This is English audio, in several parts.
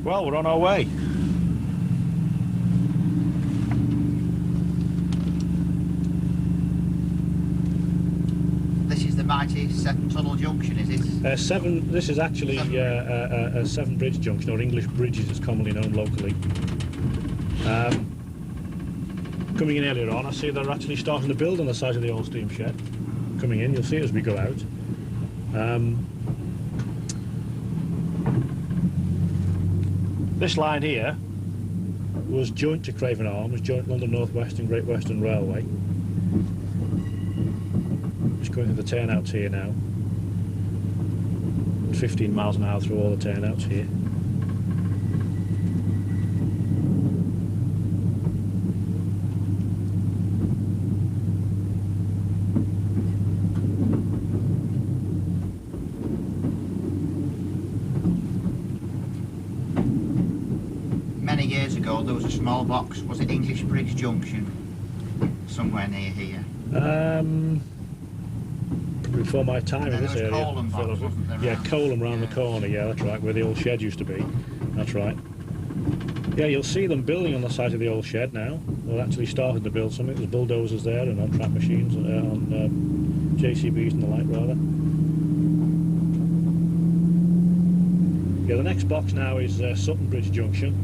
Well, we're on our way. This is the mighty Sutton Tunnel Junction, is it? This is actually a Seven Bridge Junction, or English Bridge as it's commonly known locally. Coming in earlier on, I see they're actually starting to build on the side of the old steam shed. Coming in, you'll see it as we go out. This line here was joint to Craven Arms, joint London North West and Great Western Railway. Just going through the turnouts here now. 15 miles an hour through all the turnouts here. Many years ago there was a small box, was it English Bridge Junction? Somewhere near here. Before my time in this area. Coleham box, wasn't there? Yeah, Coleham round the corner, yeah, that's right, where the old shed used to be. That's right. Yeah, you'll see them building on the site of the old shed now. They're actually starting to build something. There's bulldozers there and on track machines, on JCBs and the like, rather. Yeah, the next box now is Sutton Bridge Junction.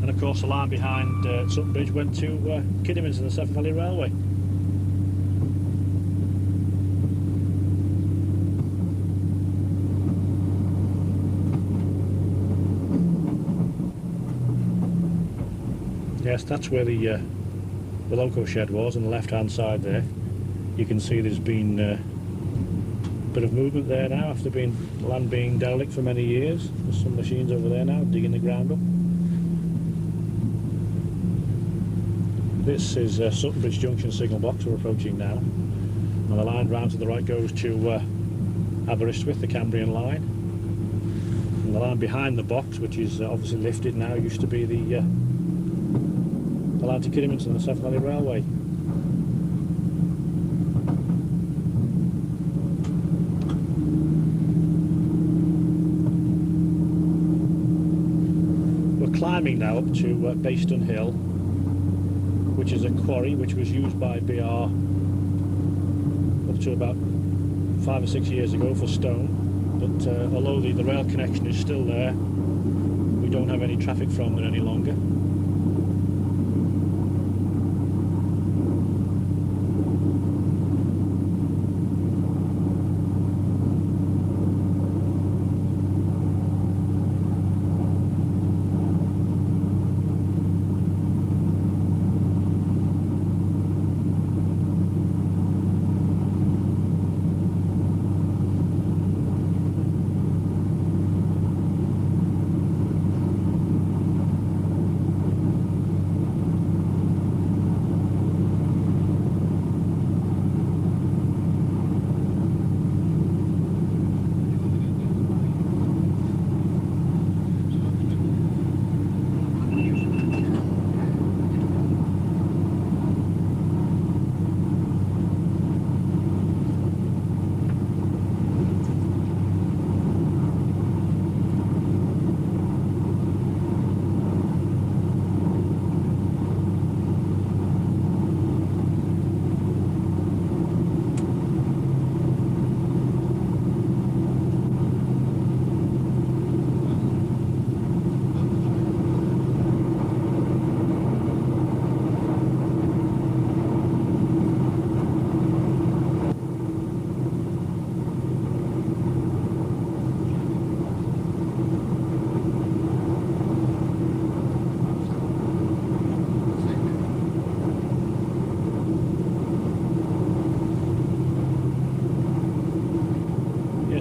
And of course the line behind Sutton Bridge went to Kidderminster and the Severn Valley Railway. Yes, that's where the loco shed was on the left hand side there. You can see there's been a bit of movement there now after land being derelict for many years. There's some machines over there now digging the ground up. This is Sutton Bridge Junction signal box we're approaching now. And the line round to the right goes to Aberystwyth, the Cambrian line. And the line behind the box, which is obviously lifted now, used to be the line to Kidderminster and the Severn Valley Railway. We're climbing now up to Bayston Hill, which is a quarry which was used by BR up to about 5 or 6 years ago for stone, but although the rail connection is still there, we don't have any traffic from there any longer.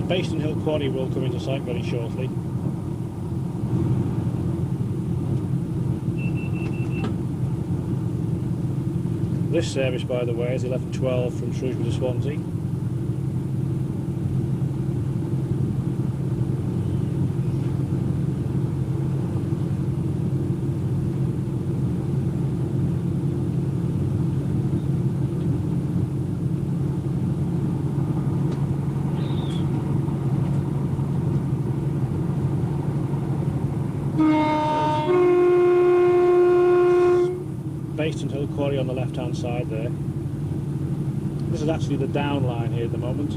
Bayston Hill Quarry will come into sight very shortly. This service, by the way, is 11:12 from Shrewsbury to Swansea. Baston Hill Quarry on the left hand side there. This is actually the down line here at the moment.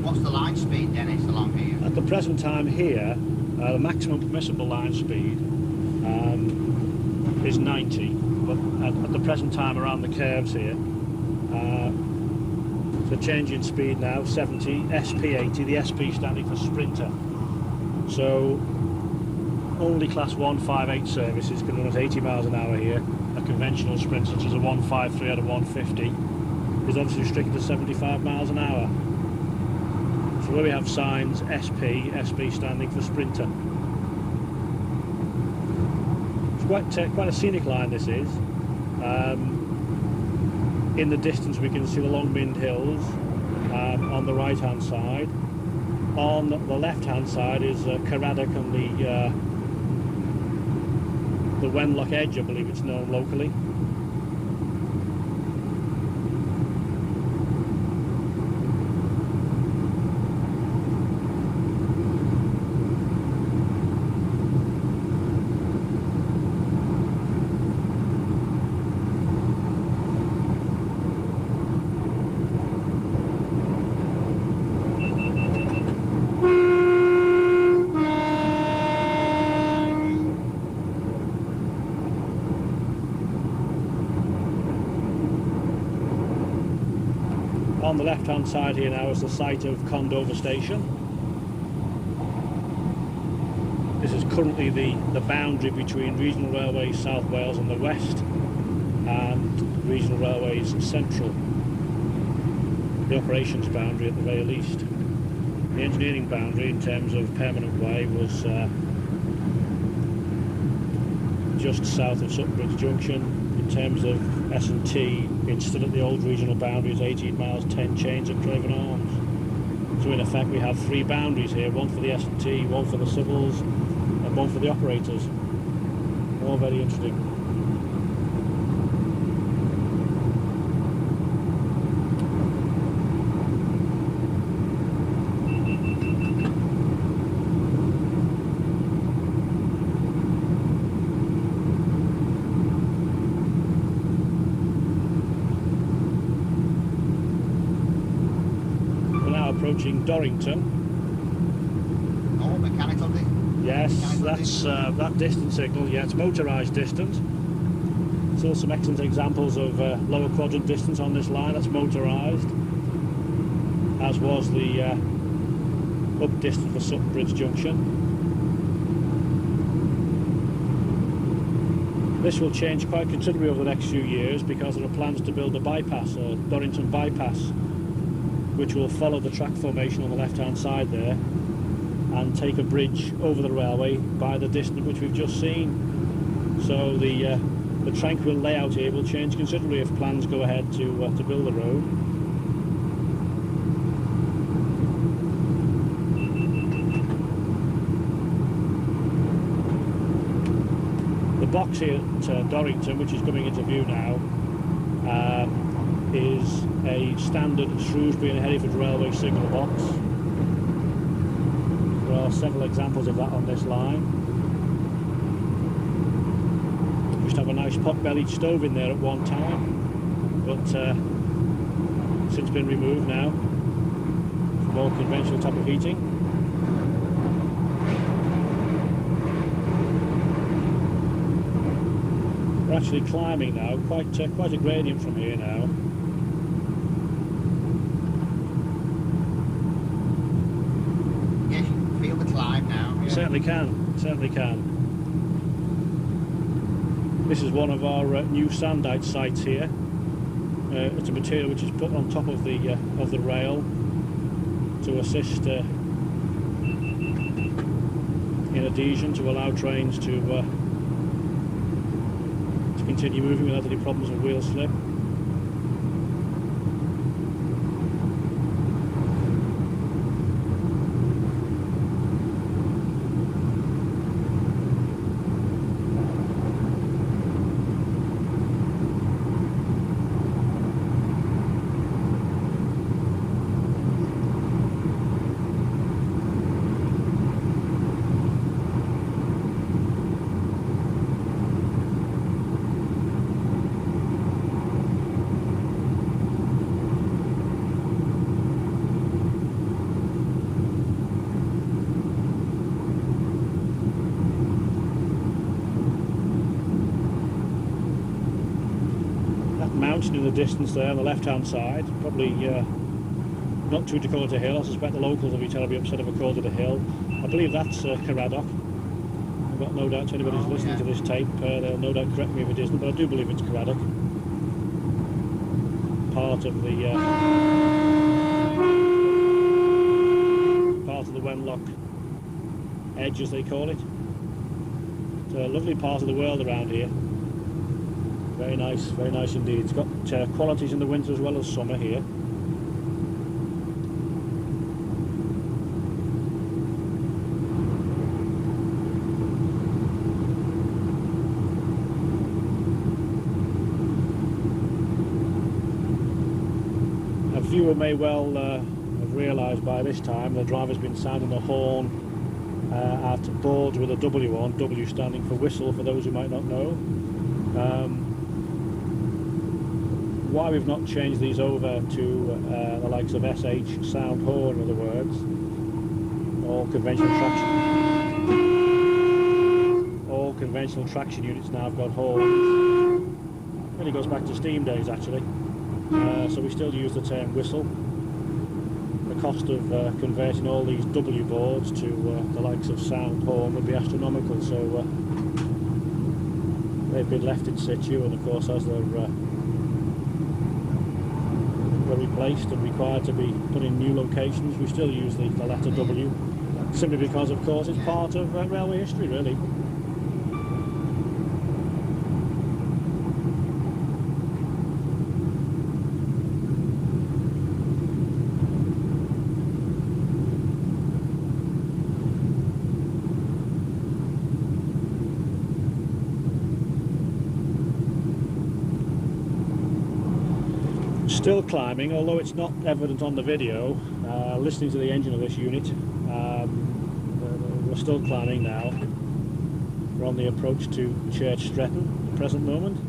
What's the line speed, Dennis, along here? At the present time here, the maximum permissible line speed is 90, but at the present time around the curves here, the change in speed now 70, SP80, the SP standing for Sprinter. So only class 158 services can run at 80 miles an hour here. A conventional sprint such as a 153 out of 150 is obviously restricted to 75 miles an hour. So where we have signs SP standing for Sprinter. It's quite a scenic line this is. In the distance we can see the Longmind Hills on the right hand side. On the left hand side is Caraddock and the Wenlock Edge, I believe it's known locally. On the left hand side here now is the site of Condover Station. This is currently the boundary between Regional Railways South Wales on the west and Regional Railways Central. The operations boundary at the very least. The engineering boundary in terms of permanent way was just south of Sutton Bridge Junction. In terms of S&T, it's still at the old regional boundary, it's 18 miles, 10 chains at Craven Arms. So in effect we have three boundaries here, one for the S&T, one for the civils, and one for the operators. All very interesting. Approaching Dorrington. Oh, mechanical distance. Yes, that's that distance signal. Yeah, it's motorised distance. Still some excellent examples of lower quadrant distance on this line. That's motorised, as was the up distance for Sutton Bridge Junction. This will change quite considerably over the next few years because there are plans to build a bypass, a Dorrington bypass, which will follow the track formation on the left hand side there and take a bridge over the railway by the distance which we've just seen. So the tranquil layout here will change considerably if plans go ahead to build the road. The box here at Dorrington, which is coming into view now, is a standard Shrewsbury and Hereford Railway signal box. There are several examples of that on this line. We used to have a nice pot-bellied stove in there at one time, but since been removed now for more conventional type of heating. We're actually climbing now, quite a gradient from here now. Certainly can. This is one of our new sandite sites here. It's a material which is put on top of the rail to assist in adhesion to allow trains to continue moving without any problems of wheel slip. mountain in the distance there on the left hand side, probably not true to call it a hill. I suspect the locals will be telling me upset if I called it a hill. I believe that's Caradoc. I've got no doubt to anybody who's listening to this tape, they'll no doubt correct me if it isn't, but I do believe it's Caradoc. Part of the Wenlock edge, as they call it. It's a lovely part of the world around here. Very nice indeed. It's got qualities in the winter as well as summer here. A viewer may well have realised by this time the driver's been sounding the horn at boards with a W on, W standing for whistle for those who might not know. Why we've not changed these over to the likes of SH sound horn, in other words, all conventional traction units now have got horns. Really goes back to steam days actually. So we still use the term whistle. The cost of converting all these W boards to the likes of sound horn would be astronomical, so they've been left in situ, and of course as they're replaced and required to be put in new locations, we still use the letter W, simply because of course it's part of railway history really. Still climbing, although it's not evident on the video. Listening to the engine of this unit, we're still climbing now. We're on the approach to Church Stretton at the present moment.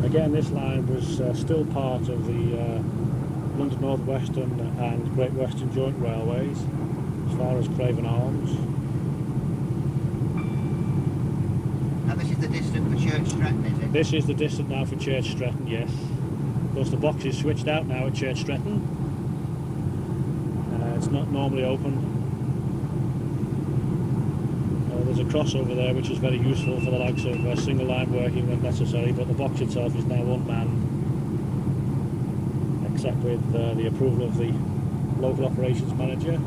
Again, this line was still part of the London North Western and Great Western Joint Railways as far as Craven Arms. Now this is the distance for Church Stretton, is it? This is the distance now for Church Stretton, yes. Of course the box is switched out now at Church Stretton. It's not normally open. There's a crossover there which is very useful for the likes of single line working when necessary, but the box itself is now unmanned, except with the approval of the local operations manager,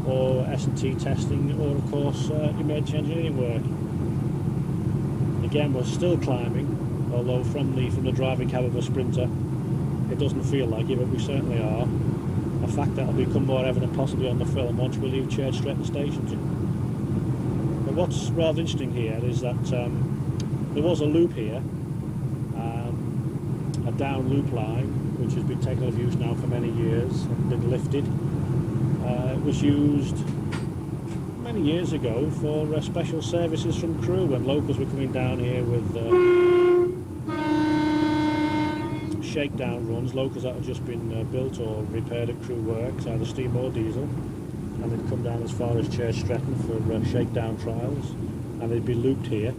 or S&T testing, or of course emergency engineering work. Again, we're still climbing, although from the driving cab of a Sprinter it doesn't feel like it, but we certainly are. A fact that will become more evident possibly on the film once we leave Church Stretton station. What's rather interesting here is that there was a loop here, a down loop line, which has been taken out of use now for many years and been lifted. It was used many years ago for special services from crew when locals were coming down here with shakedown runs, locals that have just been built or repaired at crew works, either steam or diesel, and they'd come down as far as Stretton for shakedown trials, and they'd be looped here.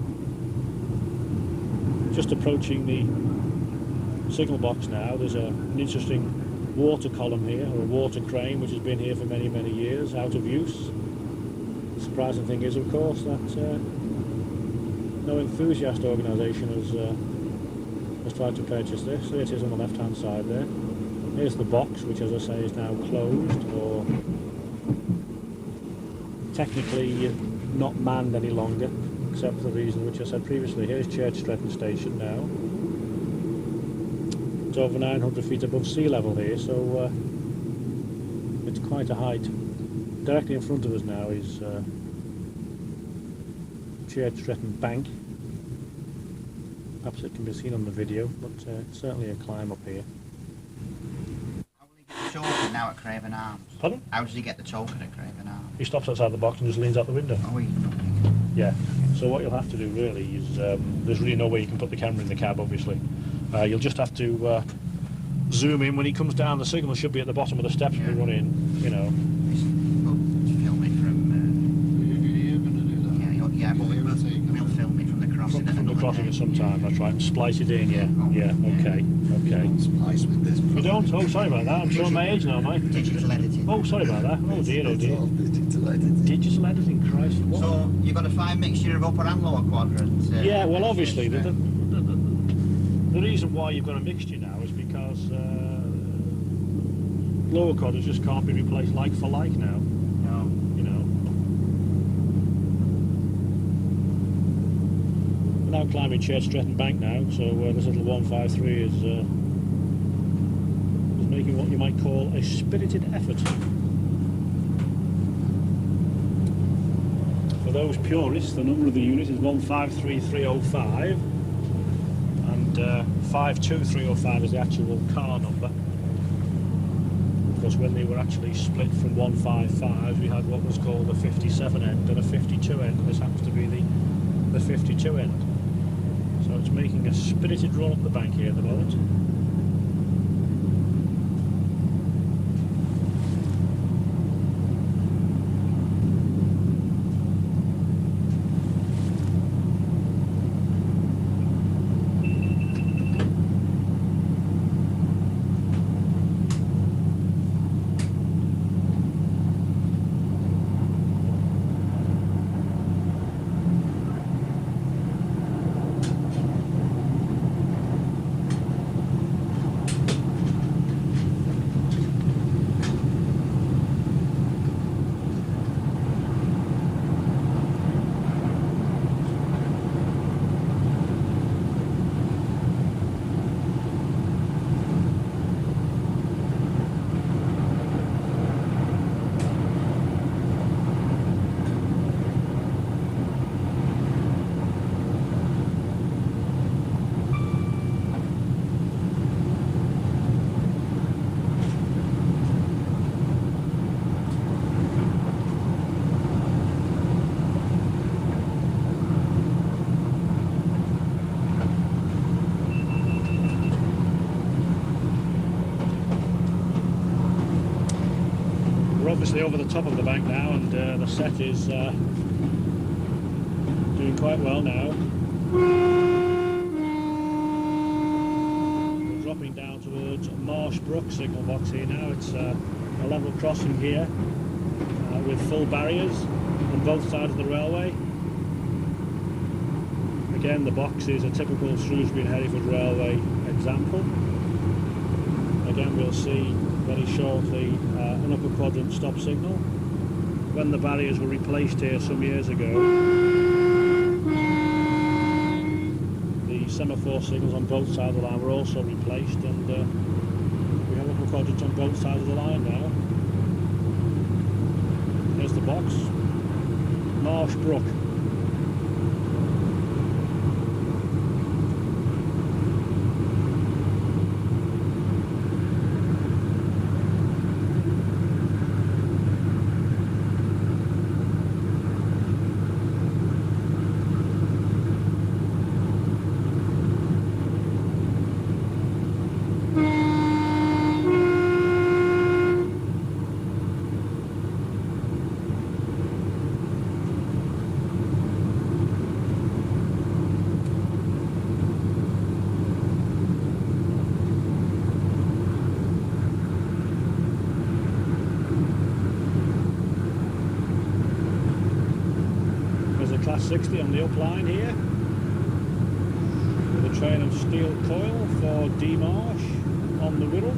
Just approaching the signal box now, there's an interesting water column here, or a water crane, which has been here for many, many years, out of use. The surprising thing is, of course, that no enthusiast organisation has tried to purchase this. There it is on the left hand side there. Here's the box, which, as I say, is now closed, or technically not manned any longer, except for the reason which I said previously. Here's Stretton station now. It's over 900 feet above sea level here, so it's quite a height. Directly in front of us now is Stretton Bank. Perhaps it can be seen on the video, but it's certainly a climb up here. How will he get the token now at Craven Arms? Pardon? How does he get the token at Craven Arms? He stops outside the box and just leans out the window. Oh, yeah. So what you'll have to do really is, there's really no way you can put the camera in the cab, obviously. You'll just have to zoom in when he comes down. The signal should be at the bottom of the steps when we run in, you know. Film it from... You're going to do that? Yeah, but we'll film it from the crossing. From the crossing at some time, that's right. And splice it in, yeah. Okay. Splice with this. You don't? Oh, sorry about that. I'm showing my age now, mate. Digital editing. Oh, sorry about that. Oh dear, oh dear. Digital editing. Digital editing, Christ. What? So you've got a fine mixture of upper and lower quadrant. Yeah, well, obviously, the reason why you've got a mixture now is because lower quadrants just can't be replaced like for like now. No. You know. We're now climbing Stretton Bank now, so this little 153 is making what you might call a spirited effort. For those purists, the number of the unit is 153305. 52305 is the actual car number. Because when they were actually split from 155, we had what was called a 57 end and a 52 end, and this happens to be the 52 end. So it's making a spirited run up the bank here at the moment. Obviously over the top of the bank now, and the set is doing quite well now. We're dropping down towards Marsh Brook signal box here now. It's a level crossing here with full barriers on both sides of the railway. Again, the box is a typical Shrewsbury and Hereford Railway example. Again, we'll see very shortly an upper quadrant stop signal. When the barriers were replaced here some years ago, the semaphore signals on both sides of the line were also replaced, and we have upper quadrants on both sides of the line now. There's the box, Marsh Brook. 60 on the upline here, with a train of steel coil for D Marsh on the Wirral.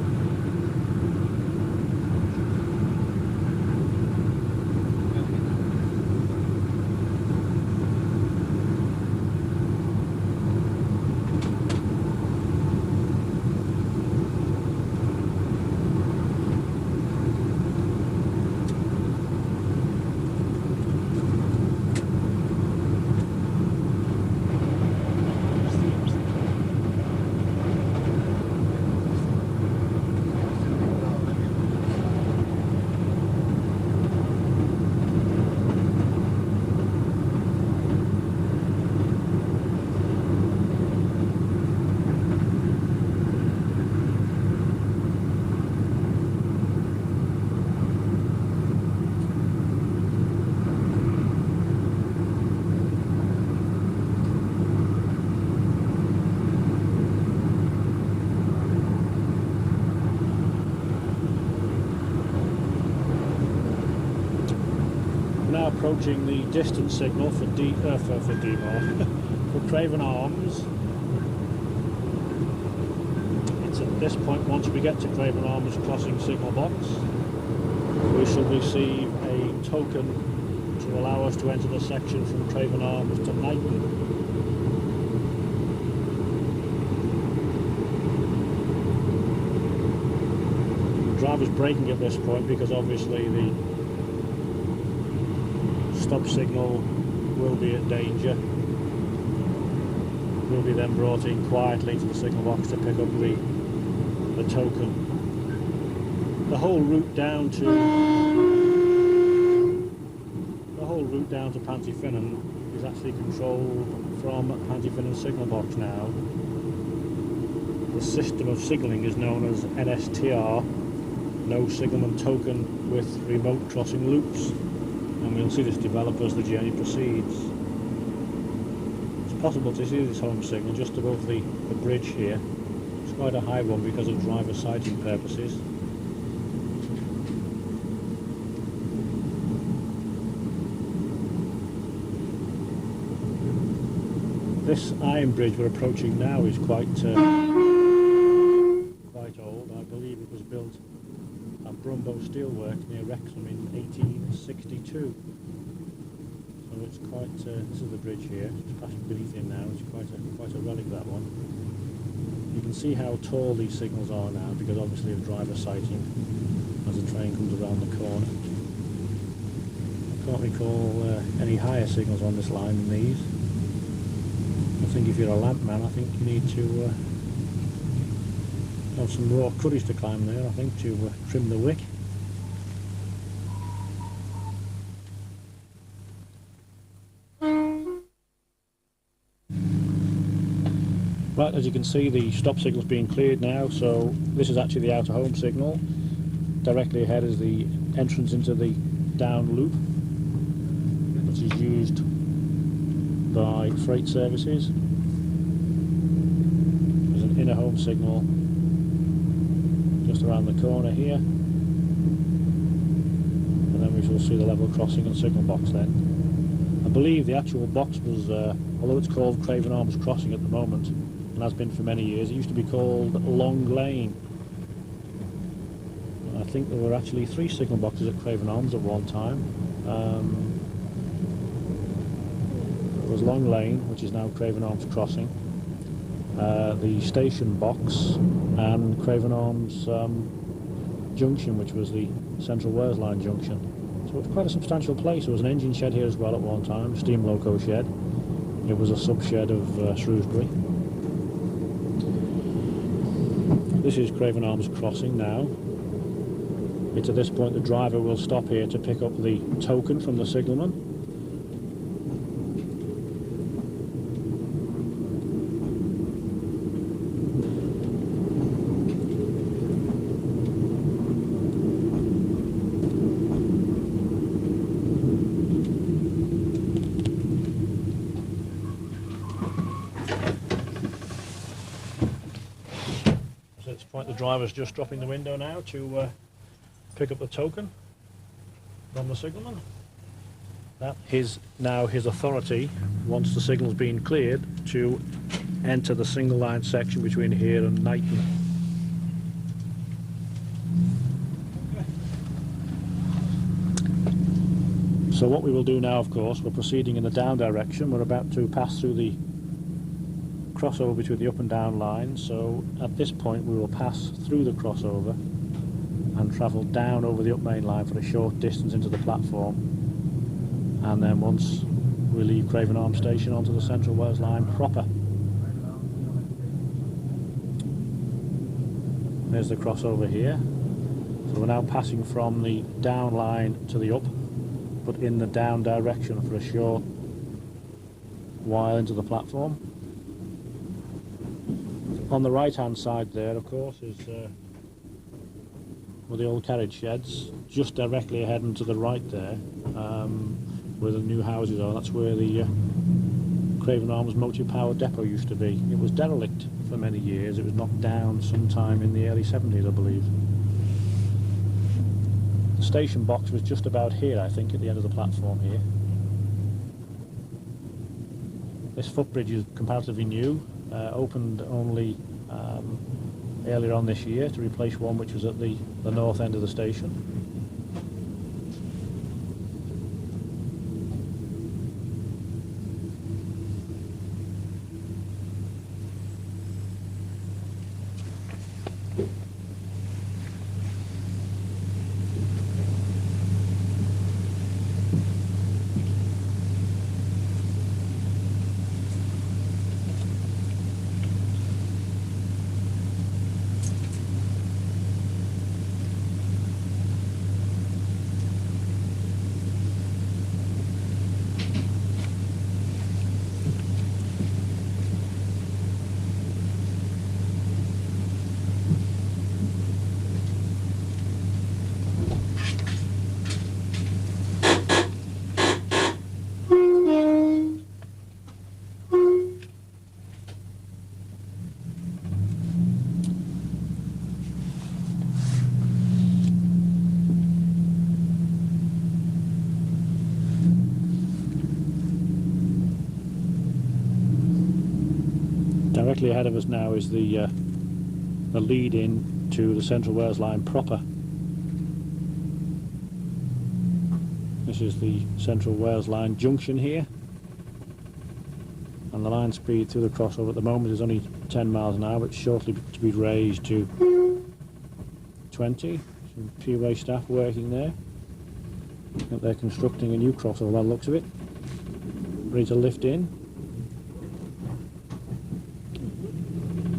Approaching the distance signal for for Craven Arms. It's at this point, once we get to Craven Arms crossing signal box, we shall receive a token to allow us to enter the section from Craven Arms to Knighton. The driver's braking at this point because obviously the stop signal will be at danger. Will be then brought in quietly to the signal box to pick up the token. The whole route down to Pantyfinnan is actually controlled from Pantyfinnan signal box now. The system of signalling is known as NSTR, no signalman token with remote crossing loops. And we'll see this develop as the journey proceeds. It's possible to see this home signal just above the bridge here. It's quite a high one because of driver sighting purposes. This iron bridge we're approaching now is quite old. I believe it was built at Brumbo Steelwork near Wrexham in 1862. So it's quite, this is the bridge here, it's past Heath now, it's quite a relic, that one. You can see how tall these signals are now because obviously of driver sighting as the train comes around the corner. I can't recall any higher signals on this line than these. I think if you're a lampman, I think you need to have some raw courage to climb there, I think, to trim the wick. Right, as you can see, the stop signal's being cleared now, so this is actually the outer home signal. Directly ahead is the entrance into the down loop, which is used by freight services. There's an inner home signal just around the corner here, and then we shall see the level crossing and signal box then. I believe the actual box was, although it's called Craven Arms Crossing at the moment, and has been for many years, it used to be called Long Lane. I think there were actually 3 signal boxes at Craven Arms at one time. There was Long Lane, which is now Craven Arms Crossing, the station box, and Craven Arms Junction, which was the Central Wales Line junction. So it's quite a substantial place. There was an engine shed here as well at one time, steam loco shed. It was a sub-shed of Shrewsbury. This is Craven Arms Crossing now. It's at this point the driver will stop here to pick up the token from the signalman. The driver's just dropping the window now to pick up the token from the signalman. That is now his authority, once the signal's been cleared, to enter the single line section between here and Knighton. So what we will do now, of course, we're proceeding in the down direction. We're about to pass through the crossover between the up and down lines, so at this point we will pass through the crossover and travel down over the up main line for a short distance into the platform, and then once we leave Craven Arms Station onto the Central Wales line proper. There's the crossover here. So we're now passing from the down line to the up, but in the down direction for a short while into the platform. On the right hand side there, of course, is where the old carriage sheds. Just directly ahead and to the right there, where the new houses are, that's where the Craven Arms Motive Power Depot used to be. It was derelict for many years. It was knocked down sometime in the early 70s, I believe. The station box was just about here, I think, at the end of the platform here. This footbridge is comparatively new, opened only earlier on this year to replace one which was at the north end of the station. Directly ahead of us now is the lead in to the Central Wales line proper. This is the Central Wales line junction here, and the line speed through the crossover at the moment is only 10 miles an hour, but shortly to be raised to 20. Some P-way staff working there. I think they're constructing a new crossover by the looks of it, ready to lift in.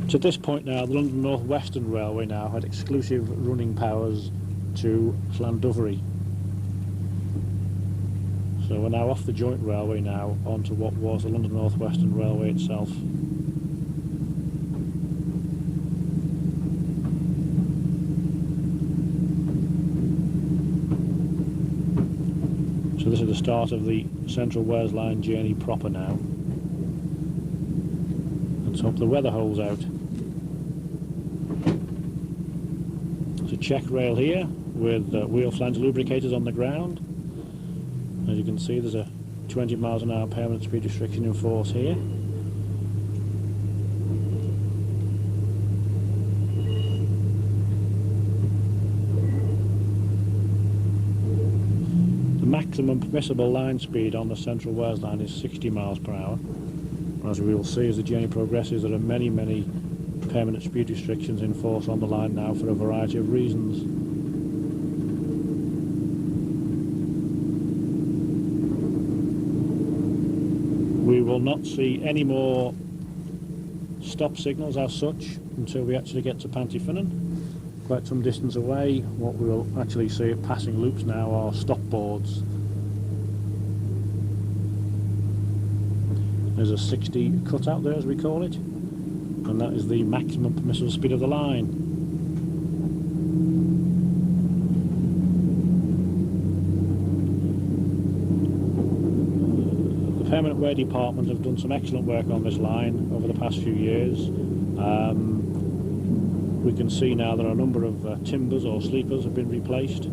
To this point now, the London North Western Railway now had exclusive running powers to Llandovery. So we're now off the joint railway now onto what was the London North Western Railway itself. So this is the start of the Central Wales line journey proper now. Let's hope the weather holds out. It's a check rail here with wheel flange lubricators on the ground. As you can see, there's a 20 miles an hour permanent speed restriction in force here. The maximum permissible line speed on the Central Wales line is 60 miles per hour. As we will see as the journey progresses, there are many permanent speed restrictions in force on the line now for a variety of reasons. We will not see any more stop signals as such until we actually get to Pantyfinnan. Quite some distance away, what we will actually see at passing loops now are stop boards. There's a 60 cutout there, as we call it, and that is the maximum permissible speed of the line. The Permanent Way Department have done some excellent work on this line over the past few years. We can see now there are a number of timbers or sleepers have been replaced.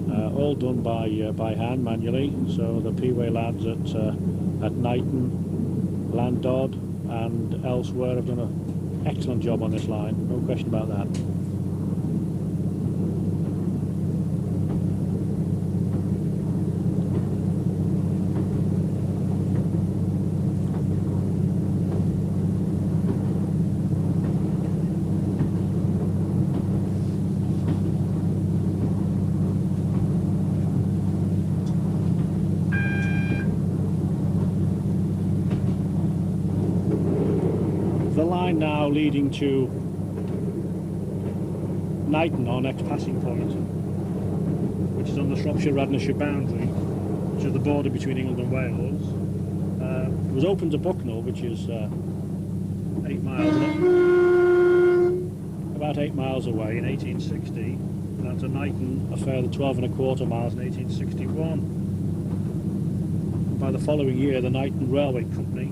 all done by hand manually. So the Peeway lads at Knighton, Landod and elsewhere have done an excellent job on this line, no question about that. The line now leading to Knighton, our next passing point, which is on the Shropshire-Radnorshire boundary, which is the border between England and Wales. It was opened to Bucknell, which is 8 miles, about 8 miles away in 1860, and to Knighton a further 12.25 miles in 1861. By the following year, the Knighton Railway Company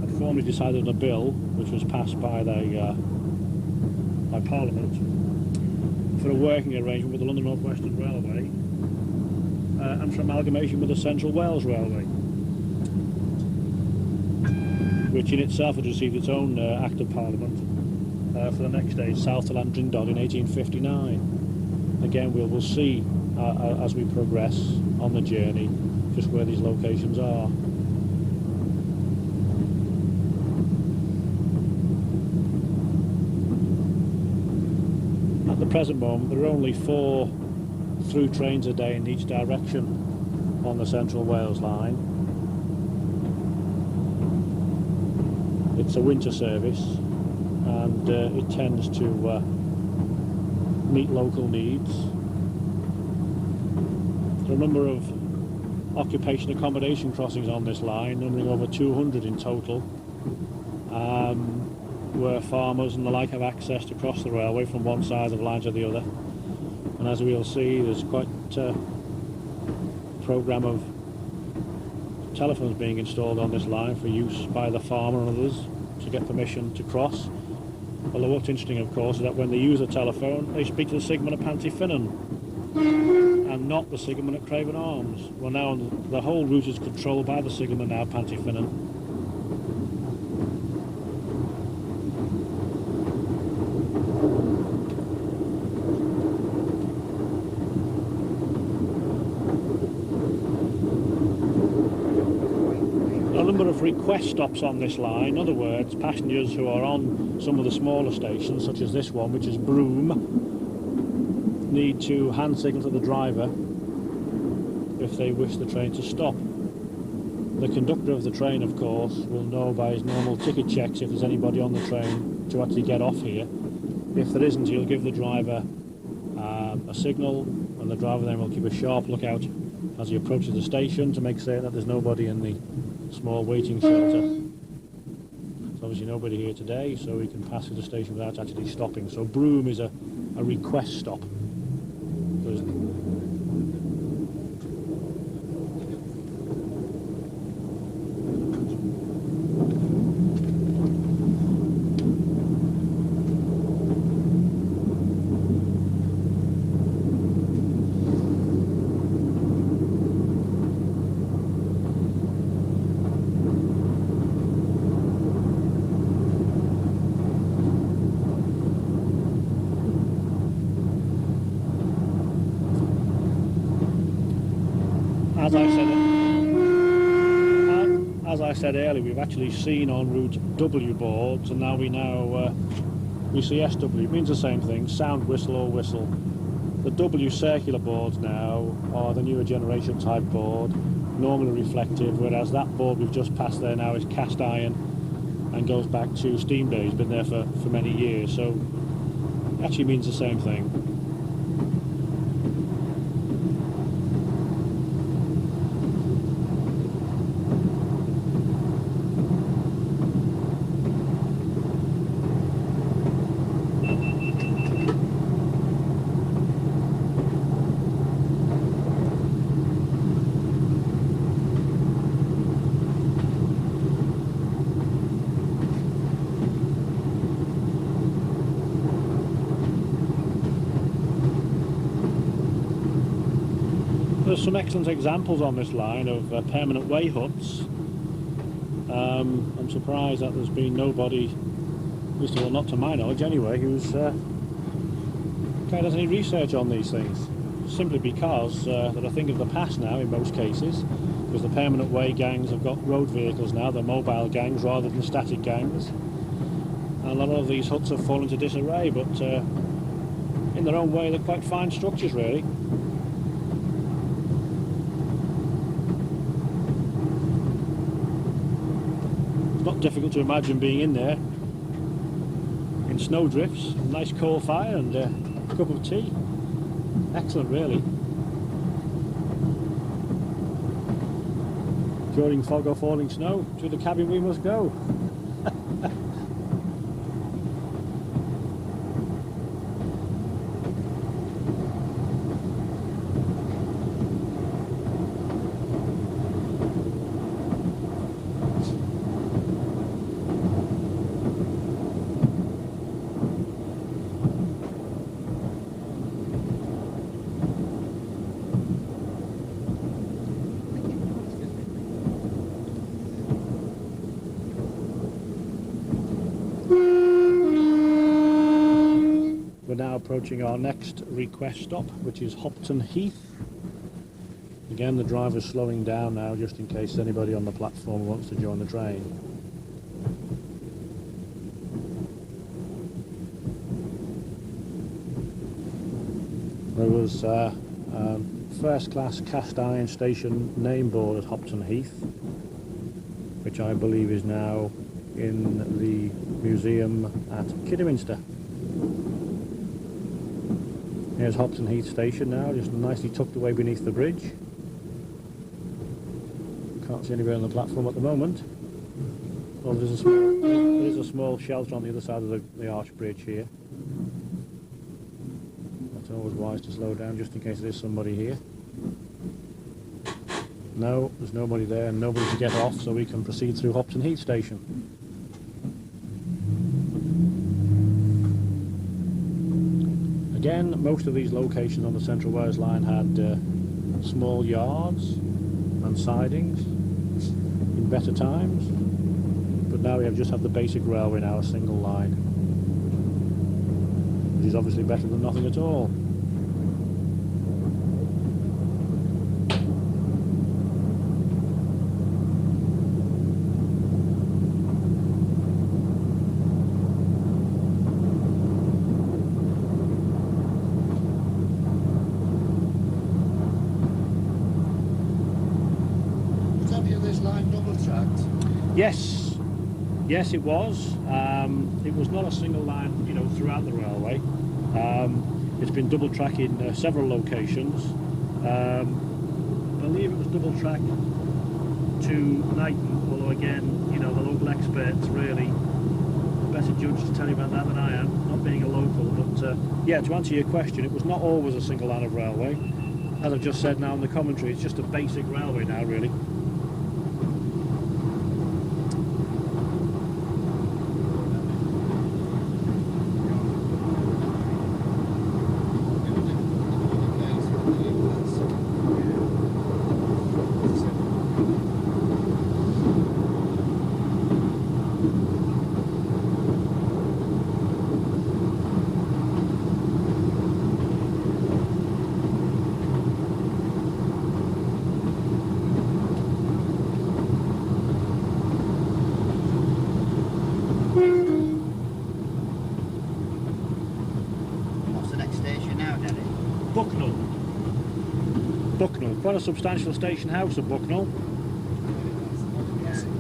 had formally decided on a bill, which was passed by Parliament, for a working arrangement with the London North Western Railway and for amalgamation with the Central Wales Railway, which in itself had received its own Act of Parliament for the next stage, south to Landringdod in 1859. Again, we'll see as we progress on the journey just where these locations are. At the present moment, there are only 4 through trains a day in each direction on the Central Wales line. It's a winter service, and it tends to meet local needs. There are a number of occupation accommodation crossings on this line, numbering over 200 in total, where farmers and the like have access to cross the railway from one side of the line to the other. And as we'll see, there's quite a programme of telephones being installed on this line for use by the farmer and others to get permission to cross. Although what's interesting, of course, is that when they use a telephone, they speak to the signalman at Pantyfinnan and not the signalman at Craven Arms. Well, now the whole route is controlled by the signalman now at Pantyfinnan. Request stops on this line. In other words, passengers who are on some of the smaller stations, such as this one, which is Broome, need to hand signal to the driver if they wish the train to stop. The conductor of the train, of course, will know by his normal ticket checks if there's anybody on the train to actually get off here. If there isn't, he'll give the driver a signal, and the driver then will keep a sharp lookout as he approaches the station to make certain that there's nobody in the small waiting shelter. There's obviously nobody here today, so we can pass through the station without actually stopping. So Broome is a request stop. As I said earlier, we've actually seen en route W boards, and now we see SW. It means the same thing: sound, whistle, or whistle. The W circular boards now are the newer generation type board, normally reflective, whereas that board we've just passed there now is cast iron and goes back to steam days. Been there for many years, so it actually means the same thing. There's some excellent examples on this line of permanent way huts. I'm surprised that there's been nobody, at least well, not to my knowledge anyway, who's kind of does any research on these things. Simply because that I think of the past now in most cases, because the permanent way gangs have got road vehicles now, they're mobile gangs rather than static gangs. And a lot of these huts have fallen into disarray, but in their own way they're quite fine structures really. It's not difficult to imagine being in there in snowdrifts, a nice coal fire and a cup of tea. Excellent really. During fog or falling snow, to the cabin we must go. Now approaching our next request stop, which is Hopton Heath. Again, the driver's slowing down now just in case anybody on the platform wants to join the train. There was first class cast iron station name board at Hopton Heath, which I believe is now in the museum at Kidderminster. Here's Hopton Heath Station now, just nicely tucked away beneath the bridge. Can't see anybody on the platform at the moment. Well, there is a small shelter on the other side of the arch bridge here. It's always wise to slow down just in case there is somebody here. No, there's nobody there and nobody to get off, so we can proceed through Hopton Heath Station. Again, most of these locations on the Central Wales line had small yards and sidings in better times, but now we just have the basic railway now, a single line, which is obviously better than nothing at all. Yes, yes it was. It was not a single line, you know, throughout the railway. It's been double track in several locations. I believe it was double track to Knighton, although again, you know, the local experts really better judged to tell you about that than I am, not being a local. But yeah, to answer your question, it was not always a single line of railway. As I've just said now in the commentary, it's just a basic railway now, really. Bucknell, quite a substantial station house at Bucknell.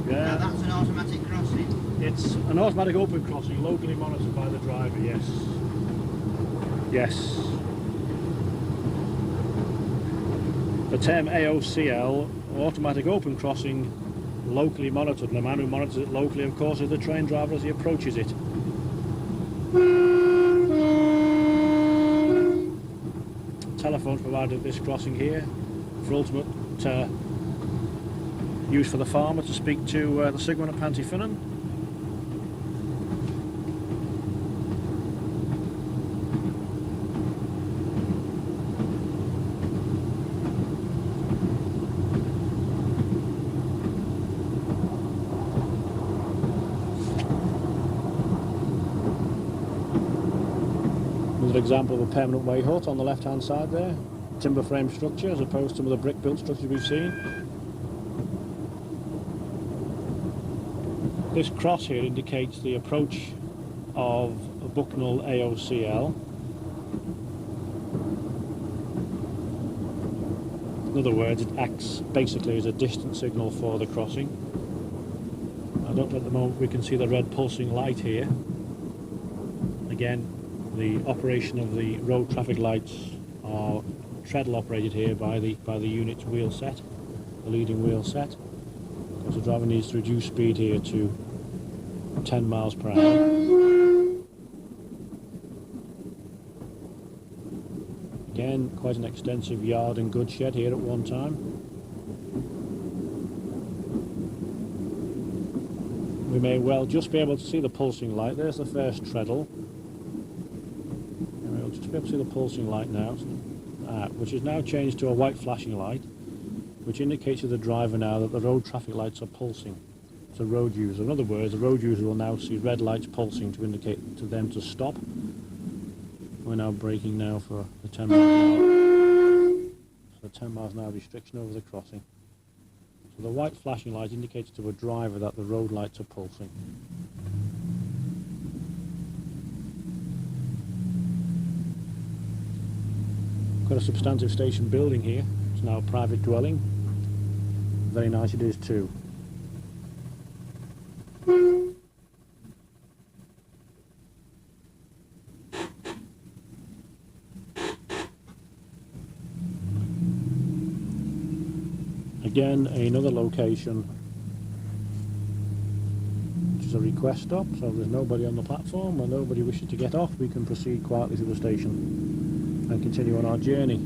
Yeah. Now that's an automatic crossing. It's an automatic open crossing, locally monitored by the driver, yes. Yes. The term AOCL, automatic open crossing, locally monitored, and the man who monitors it locally, of course, is the train driver as he approaches it. Telephones provided at this crossing here for ultimate use for the farmer to speak to the signal at Pantyfinnan. Another example of a permanent way hut on the left hand side there. Timber frame structure as opposed to some of the brick built structures we've seen. This cross here indicates the approach of Bucknell AOCL. In other words, it acts basically as a distance signal for the crossing. And up at the moment we can see the red pulsing light here. Again, the operation of the road traffic lights are treadle operated here by the unit's wheel set, the leading wheel set. Because the driver needs to reduce speed here to 10 miles per hour. Again, quite an extensive yard and goods shed here at one time. We may well just be able to see the pulsing light. There's the first treadle. And we'll just be able to see the pulsing light now, which is now changed to a white flashing light, which indicates to the driver now that the road traffic lights are pulsing. It's a road user. In other words, the road user will now see red lights pulsing to indicate to them to stop. We're now braking now for the 10 miles an hour. So the 10 miles an hour restriction over the crossing. So the white flashing light indicates to a driver that the road lights are pulsing. Got a substantive station building here. It's now a private dwelling. Very nice it is too. Again, another location which is a request stop, so if there's nobody on the platform or nobody wishes to get off, we can proceed quietly to the station and continue on our journey.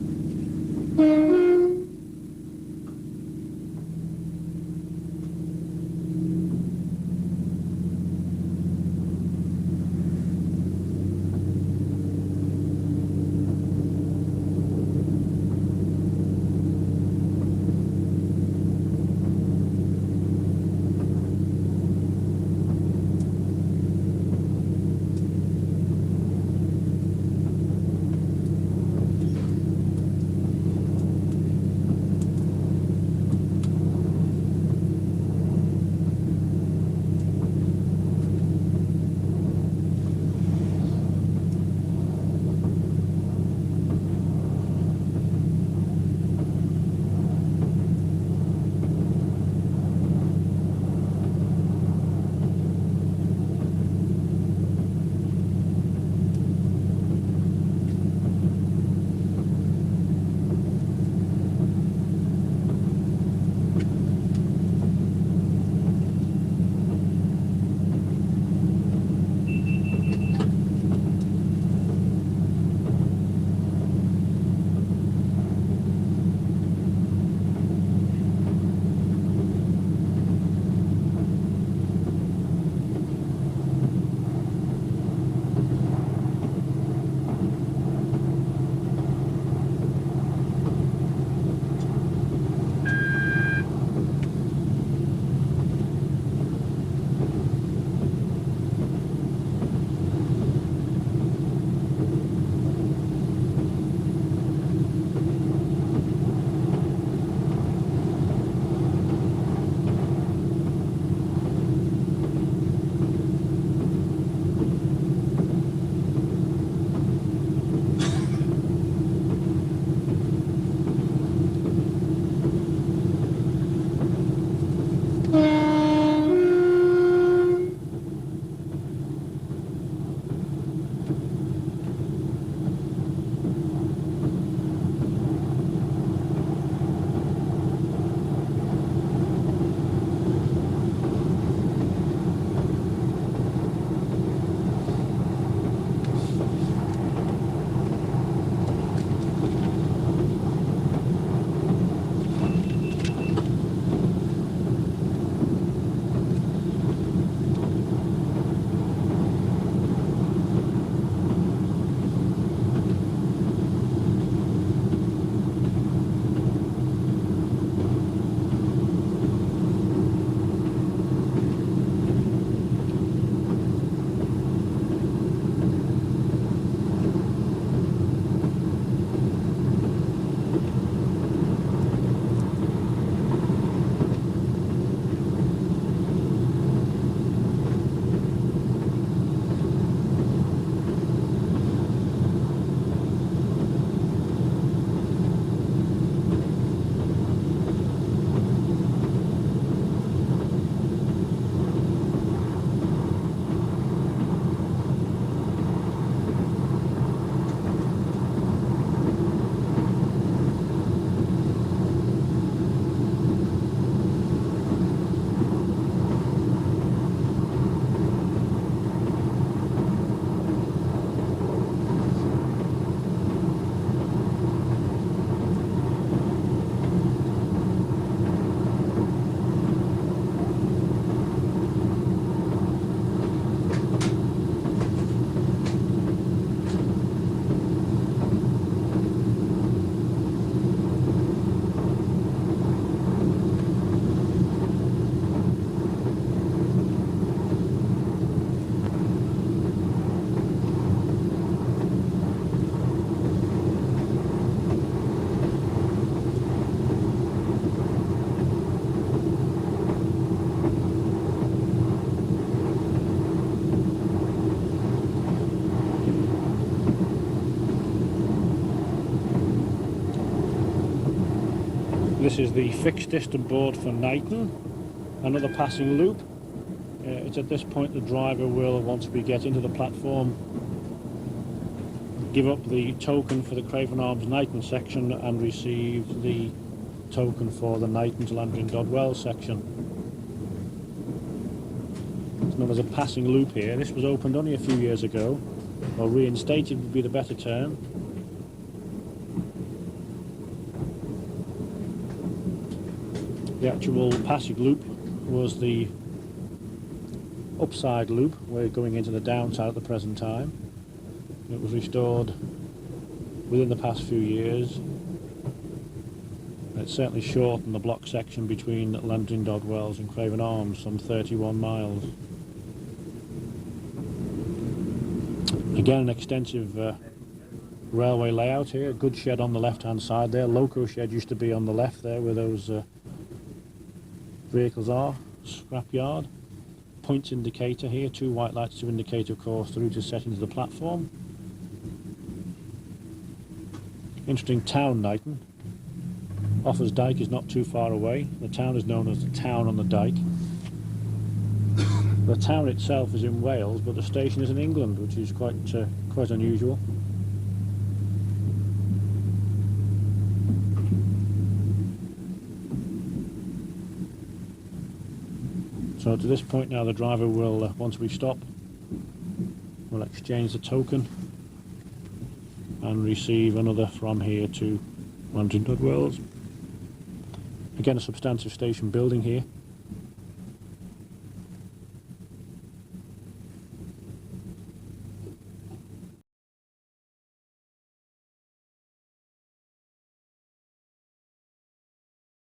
This is the fixed distant board for Knighton, another passing loop. It's at this point the driver will, once we get into the platform, give up the token for the Craven Arms Knighton section and receive the token for the Knighton to Landry and Dodwell section. It's known as a passing loop here. This was opened only a few years ago, or reinstated would be the better term. The actual passing loop was the upside loop. We're going into the downside at the present time. It was restored within the past few years. It's certainly shortened the block section between Landry and Dodwells and Craven Arms, some 31 miles. Again, an extensive railway layout here. A good shed on the left hand side there. Loco shed used to be on the left there where those vehicles are. Scrapyard. Points indicator here, 2 white lights to indicate of course the route is set into the platform. Interesting town, Knighton. Offers Dyke is not too far away. The town is known as the Town on the Dyke. The town itself is in Wales, but the station is in England, which is quite unusual. So to this point now the driver will, once we stop, will exchange the token and receive another from here to Landry and Dodwells. Again, a substantive station building here.